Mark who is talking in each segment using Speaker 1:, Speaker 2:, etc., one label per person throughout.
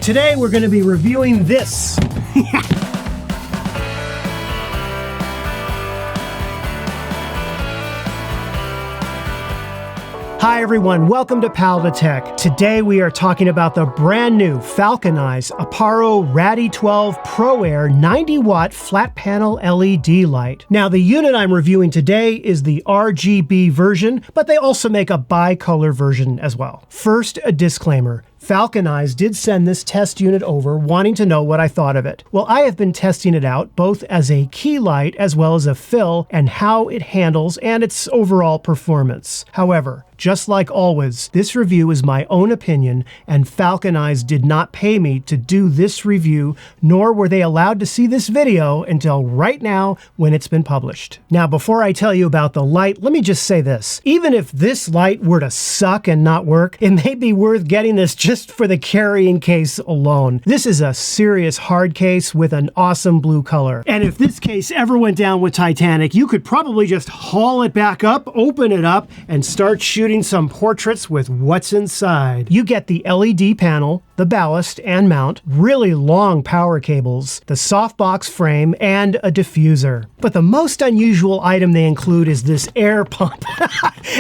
Speaker 1: Today we're going to be reviewing this. Hi everyone, welcome to Pal2Tech. Today we are talking about the brand new Falconize Aparo Radi12 Pro Air 90 watt flat panel LED light. Now the unit I'm reviewing today is the RGB version, but they also make a bicolor version as well. First, a disclaimer. Falconize did send this test unit over wanting to know what I thought of it. Well, I have been testing it out both as a key light as well as a fill and how it handles and its overall performance. However, just like always, this review is my own opinion and Falconize did not pay me to do this review, nor were they allowed to see this video until right now when it's been published. Now, before I tell you about the light, let me just say this. Even if this light were to suck and not work, it may be worth getting this just for the carrying case alone. This is a serious hard case with an awesome blue color. And if this case ever went down with Titanic, you could probably just haul it back up, open it up, and start shooting some portraits with what's inside. You get the LED panel, the ballast and mount, really long power cables, the softbox frame, and a diffuser. But the most unusual item they include is this air pump.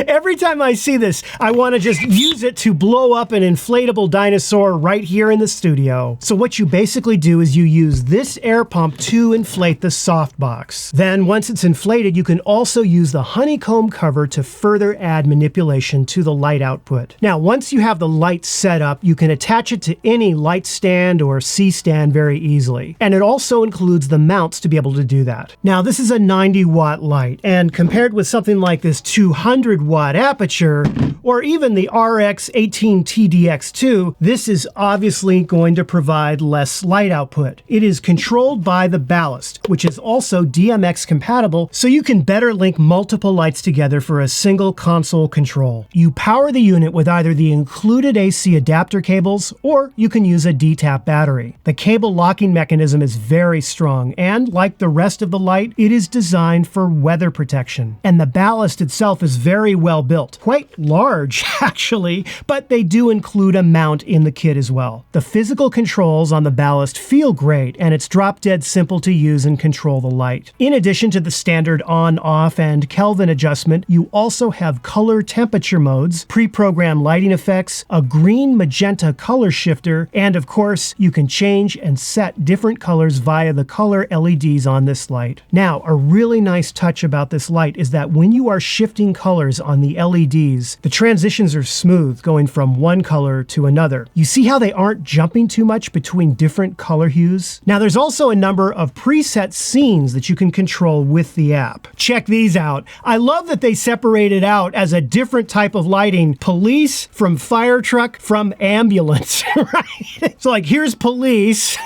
Speaker 1: Every time I see this, I want to just use it to blow up an inflatable dinosaur right here in the studio. So what you basically do is you use this air pump to inflate the softbox. Then once it's inflated, you can also use the honeycomb cover to further add manipulation to the light output. Now, once you have the light set up, you can attach it to any light stand or C-stand very easily. And it also includes the mounts to be able to do that. Now, this is a 90 watt light, and compared with something like this 200 watt Aputure, or even the RX18TDX2, this is obviously going to provide less light output. It is controlled by the ballast, which is also DMX compatible, so you can better link multiple lights together for a single console control. You power the unit with either the included AC adapter cables, or you can use a D-tap battery. The cable locking mechanism is very strong, and like the rest of the light, it is designed for weather protection. And the ballast itself is very well built. Quite large, actually, but they do include a mount in the kit as well. The physical controls on the ballast feel great, and it's drop-dead simple to use and control the light. In addition to the standard on-off and Kelvin adjustment, you also have color temperature modes, pre-programmed lighting effects, a green magenta color shifter, and of course, you can change and set different colors via the color LEDs on this light. Now, a really nice touch about this light is that when you are shifting colors on the LEDs, the transitions are smooth, going from one color to another. You see how they aren't jumping too much between different color hues? Now, there's also a number of preset scenes that you can control with the app. Check these out. I love that they separated out as a different type of lighting, police from fire truck from ambulance, right? So like, here's police,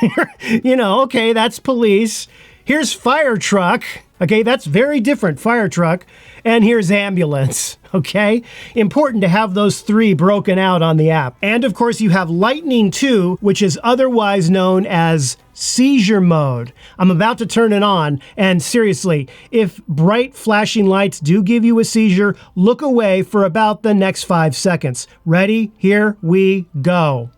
Speaker 1: you know, okay, that's police. Here's fire truck. Okay, that's very different, fire truck. And here's ambulance, okay? Important to have those three broken out on the app. And of course you have lightning too, which is otherwise known as seizure mode. I'm about to turn it on, and seriously, if bright flashing lights do give you a seizure, look away for about the next 5 seconds. Ready? Here we go.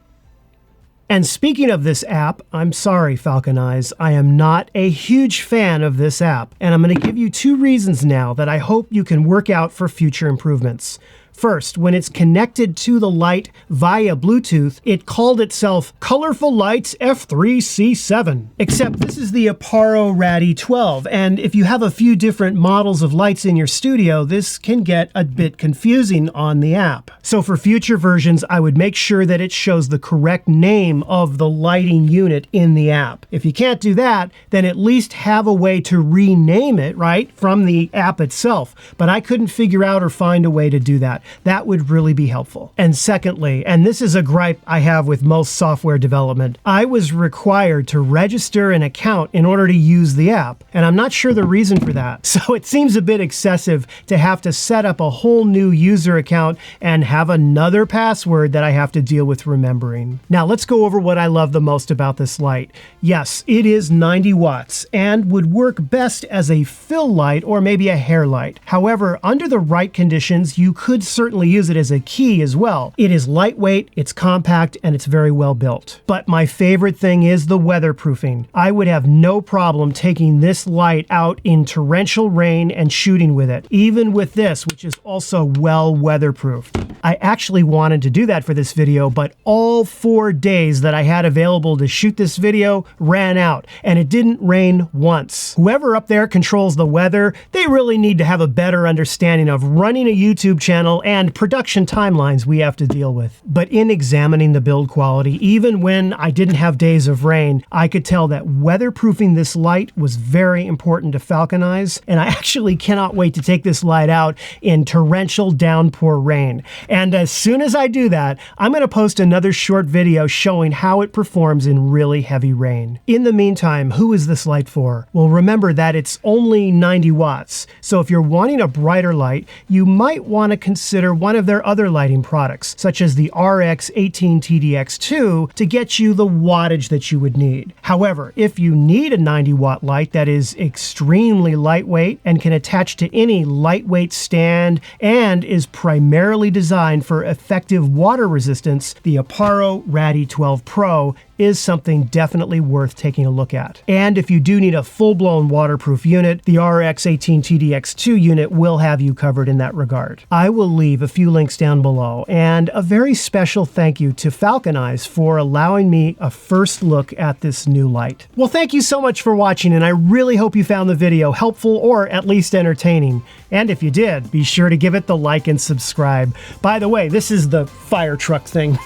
Speaker 1: And speaking of this app, I'm sorry, Falconize, I am not a huge fan of this app, and I'm going to give you 2 reasons now that I hope you can work out for future improvements. First, when it's connected to the light via Bluetooth, it called itself Colorful Lights F3C7. Except this is the Aparo Radi12, and if you have a few different models of lights in your studio, this can get a bit confusing on the app. So for future versions, I would make sure that it shows the correct name of the lighting unit in the app. If you can't do that, then at least have a way to rename it, right, from the app itself. But I couldn't figure out or find a way to do that. That would really be helpful. And secondly, and this is a gripe I have with most software development, I was required to register an account in order to use the app, and I'm not sure the reason for that. So it seems a bit excessive to have to set up a whole new user account and have another password that I have to deal with remembering. Now let's go over what I love the most about this light. Yes, it is 90 watts and would work best as a fill light or maybe a hair light. However, under the right conditions, you could certainly use it as a key as well. It is lightweight, it's compact, and it's very well built. But my favorite thing is the weatherproofing. I would have no problem taking this light out in torrential rain and shooting with it, even with this, which is also well weatherproofed. I actually wanted to do that for this video, but all 4 days that I had available to shoot this video ran out, and it didn't rain once. Whoever up there controls the weather, they really need to have a better understanding of running a YouTube channel and production timelines we have to deal with. But in examining the build quality, even when I didn't have days of rain, I could tell that weatherproofing this light was very important to Falcon Eyes, and I actually cannot wait to take this light out in torrential downpour rain. And as soon as I do that, I'm going to post another short video showing how it performs in really heavy rain. In the meantime, who is this light for? Well, remember that it's only 90 watts. So if you're wanting a brighter light, you might want to consider one of their other lighting products, such as the RX18TDX2, to get you the wattage that you would need. However, if you need a 90 watt light that is extremely lightweight and can attach to any lightweight stand and is primarily designed for effective water resistance, the Aparo Radi12 Pro is something definitely worth taking a look at. And if you do need a full-blown waterproof unit, the RX18TDX2 unit will have you covered in that regard. I will leave a few links down below, and a very special thank you to Falcon Eyes for allowing me a first look at this new light. Well, thank you so much for watching, and I really hope you found the video helpful or at least entertaining. And if you did, be sure to give it the like and subscribe. By the way, this is the fire truck thing.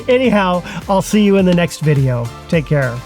Speaker 1: Anyhow, I'll see you in the next video. Take care.